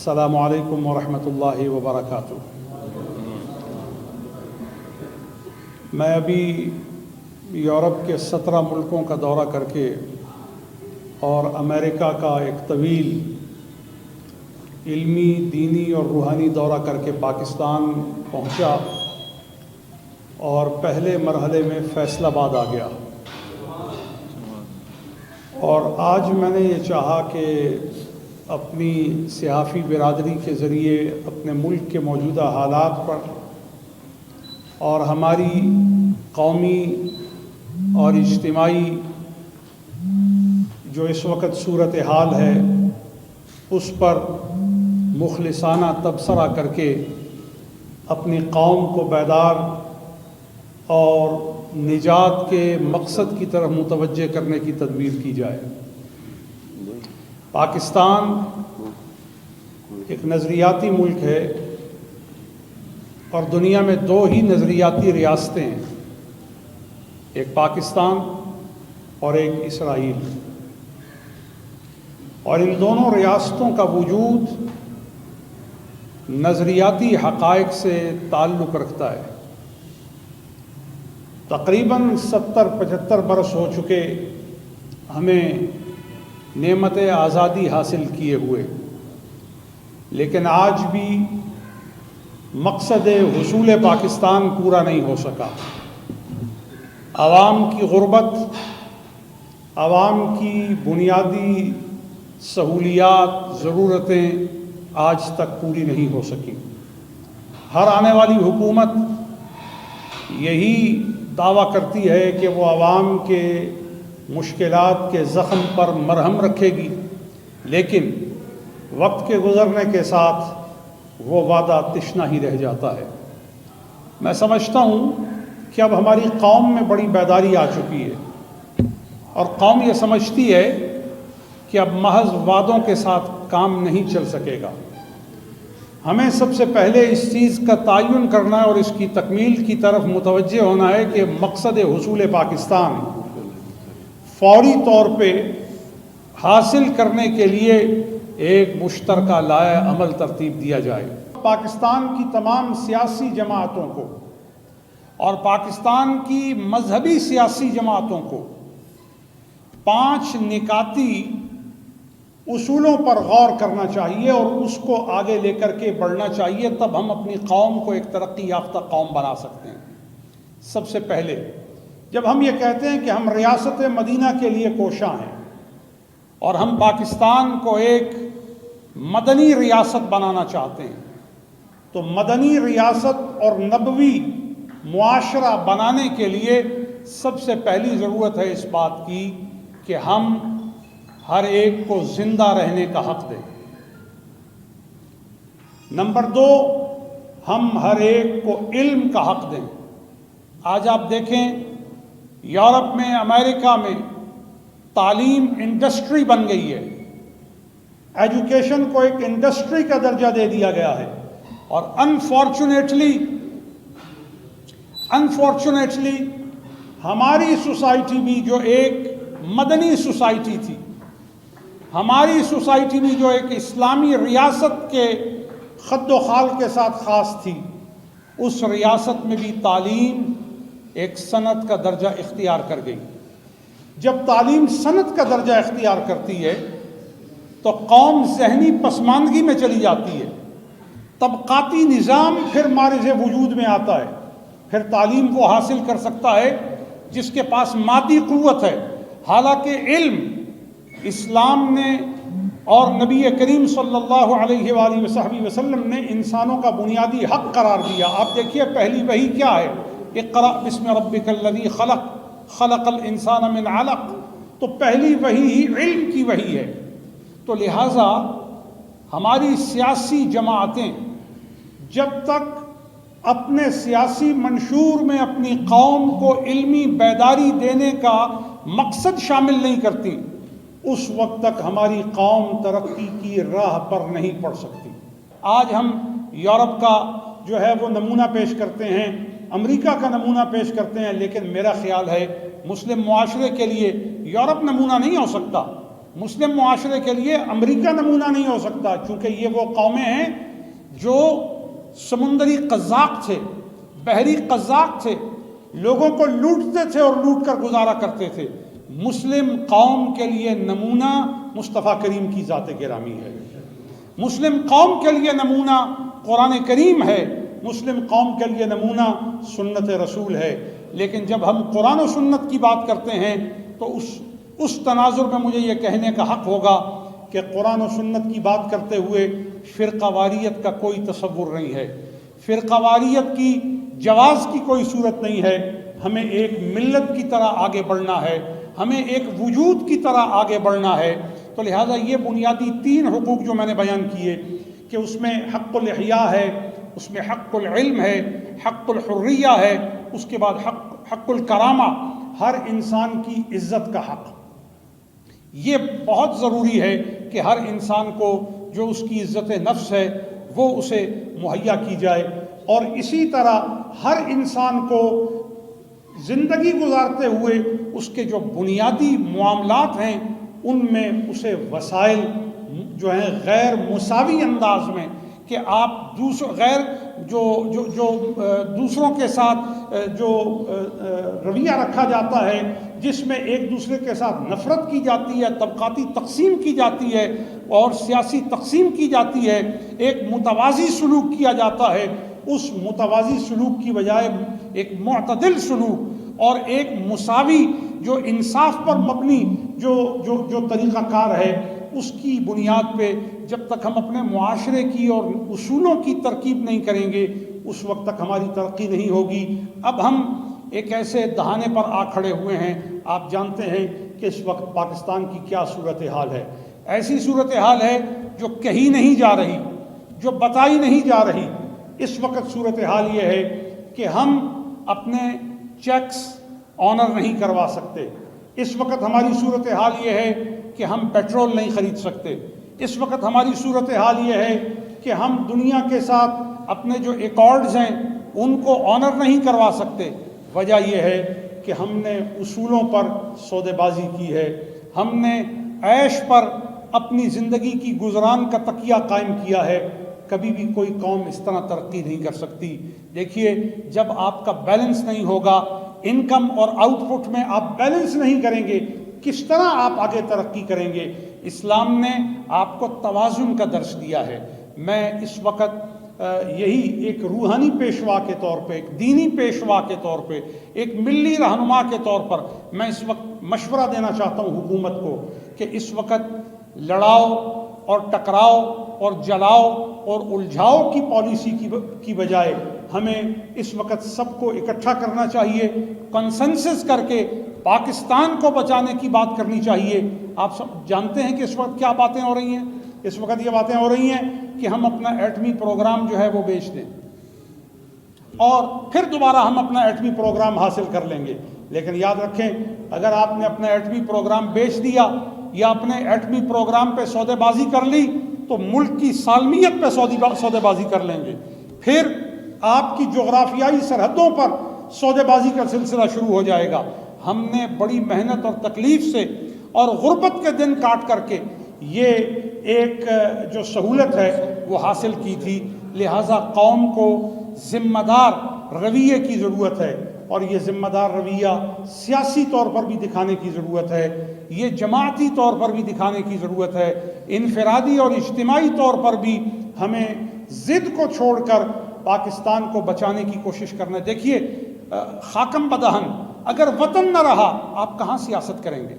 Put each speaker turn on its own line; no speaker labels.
السلام علیکم ورحمۃ اللہ وبرکاتہ۔ میں ابھی یورپ کے 17 ملکوں کا دورہ کر کے اور امریکہ کا ایک طویل علمی، دینی اور روحانی دورہ کر کے پاکستان پہنچا اور پہلے مرحلے میں فیصل آباد آ گیا، اور آج میں نے یہ چاہا کہ اپنی صحافی برادری کے ذریعے اپنے ملک کے موجودہ حالات پر اور ہماری قومی اور اجتماعی جو اس وقت صورتحال ہے اس پر مخلصانہ تبصرہ کر کے اپنی قوم کو بیدار اور نجات کے مقصد کی طرف متوجہ کرنے کی تدبیر کی جائے۔ پاکستان ایک نظریاتی ملک ہے اور دنیا میں 2 ہی نظریاتی ریاستیں ہیں، ایک پاکستان اور ایک اسرائیل، اور ان دونوں ریاستوں کا وجود نظریاتی حقائق سے تعلق رکھتا ہے۔ تقریباً 70-75 برس ہو چکے ہمیں نعمت آزادی حاصل کیے ہوئے، لیکن آج بھی مقصد حصول پاکستان پورا نہیں ہو سکا۔ عوام کی غربت، عوام کی بنیادی سہولیات، ضرورتیں آج تک پوری نہیں ہو سکیں۔ ہر آنے والی حکومت یہی دعویٰ کرتی ہے کہ وہ عوام کے مشکلات کے زخم پر مرہم رکھے گی، لیکن وقت کے گزرنے کے ساتھ وہ وعدہ تشنا ہی رہ جاتا ہے۔ میں سمجھتا ہوں کہ اب ہماری قوم میں بڑی بیداری آ چکی ہے، اور قوم یہ سمجھتی ہے کہ اب محض وعدوں کے ساتھ کام نہیں چل سکے گا۔ ہمیں سب سے پہلے اس چیز کا تعین کرنا ہے اور اس کی تکمیل کی طرف متوجہ ہونا ہے کہ مقصد حصول پاکستان فوری طور پہ حاصل کرنے کے لیے ایک مشترکہ لائحہ عمل ترتیب دیا جائے۔ پاکستان کی تمام سیاسی جماعتوں کو اور پاکستان کی مذہبی سیاسی جماعتوں کو 5 نکاتی اصولوں پر غور کرنا چاہیے اور اس کو آگے لے کر کے بڑھنا چاہیے، تب ہم اپنی قوم کو ایک ترقی یافتہ قوم بنا سکتے ہیں۔ سب سے پہلے جب ہم یہ کہتے ہیں کہ ہم ریاست مدینہ کے لیے کوشاں ہیں اور ہم پاکستان کو ایک مدنی ریاست بنانا چاہتے ہیں، تو مدنی ریاست اور نبوی معاشرہ بنانے کے لیے سب سے پہلی ضرورت ہے اس بات کی کہ ہم ہر ایک کو زندہ رہنے کا حق دیں۔ نمبر 2، ہم ہر ایک کو علم کا حق دیں۔ آج آپ دیکھیں یورپ میں، امریکہ میں تعلیم انڈسٹری بن گئی ہے، ایجوکیشن کو ایک انڈسٹری کا درجہ دے دیا گیا ہے، اور انفارچونیٹلی ہماری سوسائٹی بھی جو ایک مدنی سوسائٹی تھی، ہماری سوسائٹی بھی جو ایک اسلامی ریاست کے خد و خال کے ساتھ خاص تھی، اس ریاست میں بھی تعلیم ایک صنعت کا درجہ اختیار کر گئی۔ جب تعلیم صنعت کا درجہ اختیار کرتی ہے تو قوم ذہنی پسماندگی میں چلی جاتی ہے، طبقاتی نظام پھر مارز وجود میں آتا ہے۔ پھر تعلیم وہ حاصل کر سکتا ہے جس کے پاس مادی قوت ہے، حالانکہ علم اسلام نے اور نبی کریم صلی اللہ علیہ وآلہ وصحبہ وسلم نے انسانوں کا بنیادی حق قرار دیا۔ آپ دیکھیے پہلی وحی کیا ہے؟ اقرأ بسم ربک الذی خلق، خلق الانسان من علق۔ تو پہلی وحی ہی علم کی وحی ہے۔ تو لہٰذا ہماری سیاسی جماعتیں جب تک اپنے سیاسی منشور میں اپنی قوم کو علمی بیداری دینے کا مقصد شامل نہیں کرتی، اس وقت تک ہماری قوم ترقی کی راہ پر نہیں پڑ سکتی۔ آج ہم یورپ کا جو ہے وہ نمونہ پیش کرتے ہیں، امریکہ کا نمونہ پیش کرتے ہیں، لیکن میرا خیال ہے مسلم معاشرے کے لیے یورپ نمونہ نہیں ہو سکتا۔ مسلم معاشرے کے لیے امریکہ نمونہ نہیں ہو سکتا، چونکہ یہ وہ قومیں ہیں جو سمندری قزاق تھے، بحری قزاق تھے، لوگوں کو لوٹتے تھے اور لوٹ کر گزارا کرتے تھے۔ مسلم قوم کے لیے نمونہ مصطفیٰ کریم کی ذات گرامی ہے، مسلم قوم کے لیے نمونہ قرآن کریم ہے، مسلم قوم کے لیے نمونہ سنت رسول ہے۔ لیکن جب ہم قرآن و سنت کی بات کرتے ہیں تو اس تناظر میں مجھے یہ کہنے کا حق ہوگا کہ قرآن و سنت کی بات کرتے ہوئے فرقہ واریت کا کوئی تصور نہیں ہے، فرقہ واریت کی جواز کی کوئی صورت نہیں ہے۔ ہمیں ایک ملت کی طرح آگے بڑھنا ہے، ہمیں ایک وجود کی طرح آگے بڑھنا ہے۔ تو لہٰذا یہ بنیادی 3 حقوق جو میں نے بیان کیے کہ اس میں حق الاحیاء ہے، اس میں حق العلم ہے، حق الحریہ ہے، اس کے بعد حق الکرامہ، ہر انسان کی عزت کا حق، یہ بہت ضروری ہے کہ ہر انسان کو جو اس کی عزت نفس ہے وہ اسے مہیا کی جائے، اور اسی طرح ہر انسان کو زندگی گزارتے ہوئے اس کے جو بنیادی معاملات ہیں ان میں اسے وسائل جو ہیں غیر مساوی انداز میں، کہ آپ دوسروں کے ساتھ جو رویہ رکھا جاتا ہے جس میں ایک دوسرے کے ساتھ نفرت کی جاتی ہے، طبقاتی تقسیم کی جاتی ہے اور سیاسی تقسیم کی جاتی ہے، ایک متوازی سلوک کیا جاتا ہے، اس متوازی سلوک کی بجائے ایک معتدل سلوک اور ایک مساوی جو انصاف پر مبنی جو طریقہ کار ہے، اس کی بنیاد پہ جب تک ہم اپنے معاشرے کی اور اصولوں کی ترکیب نہیں کریں گے اس وقت تک ہماری ترقی نہیں ہوگی۔ اب ہم ایک ایسے دہانے پر آ کھڑے ہوئے ہیں، آپ جانتے ہیں کہ اس وقت پاکستان کی کیا صورتحال ہے، ایسی صورتحال ہے جو کہی نہیں جا رہی، جو بتائی نہیں جا رہی۔ اس وقت صورتحال یہ ہے کہ ہم اپنے چیکس آنر نہیں کروا سکتے، اس وقت ہماری صورتحال یہ ہے کہ ہم پیٹرول نہیں خرید سکتے، اس وقت ہماری صورتحال یہ ہے کہ ہم دنیا کے ساتھ اپنے جو ایکارڈز ہیں ان کو آنر نہیں کروا سکتے۔ وجہ یہ ہے کہ ہم نے اصولوں پر سودے بازی کی ہے، ہم نے عیش پر اپنی زندگی کی گزران کا تکیہ قائم کیا ہے۔ کبھی بھی کوئی قوم اس طرح ترقی نہیں کر سکتی۔ دیکھیے، جب آپ کا بیلنس نہیں ہوگا، انکم اور آؤٹ پٹ میں آپ بیلنس نہیں کریں گے، کس طرح آپ آگے ترقی کریں گے؟ اسلام نے آپ کو توازن کا درس دیا ہے۔ میں اس وقت یہی ایک روحانی پیشوا کے طور پہ، ایک دینی پیشوا کے طور پہ، ایک ملی رہنما کے طور پر میں اس وقت مشورہ دینا چاہتا ہوں حکومت کو کہ اس وقت لڑاؤ اور ٹکراؤ اور جلاؤ اور الجھاؤ کی پالیسی کی بجائے ہمیں اس وقت سب کو اکٹھا کرنا چاہیے، کنسنسس کر کے پاکستان کو بچانے کی بات کرنی چاہیے۔ آپ سب جانتے ہیں کہ اس وقت کیا باتیں ہو رہی ہیں؟ اس وقت یہ باتیں ہو رہی ہیں کہ ہم اپنا ایٹمی پروگرام جو ہے وہ بیچ دیں اور پھر دوبارہ ہم اپنا ایٹمی پروگرام حاصل کر لیں گے۔ لیکن یاد رکھیں، اگر آپ نے اپنا ایٹمی پروگرام بیچ دیا یا اپنے ایٹمی پروگرام پہ سودے بازی کر لی تو ملک کی سالمیت پہ سودے بازی کر لیں گے، پھر آپ کی جغرافیائی سرحدوں پر سودے بازی کا سلسلہ شروع ہو جائے گا۔ ہم نے بڑی محنت اور تکلیف سے اور غربت کے دن کاٹ کر کے یہ ایک جو سہولت ہے وہ حاصل کی تھی، لہٰذا قوم کو ذمہ دار رویے کی ضرورت ہے، اور یہ ذمہ دار رویہ سیاسی طور پر بھی دکھانے کی ضرورت ہے، یہ جماعتی طور پر بھی دکھانے کی ضرورت ہے، انفرادی اور اجتماعی طور پر بھی ہمیں ضد کو چھوڑ کر پاکستان کو بچانے کی کوشش کرنا۔ دیکھیے، خاکم بدہن، اگر وطن نہ رہا آپ کہاں سیاست کریں گے؟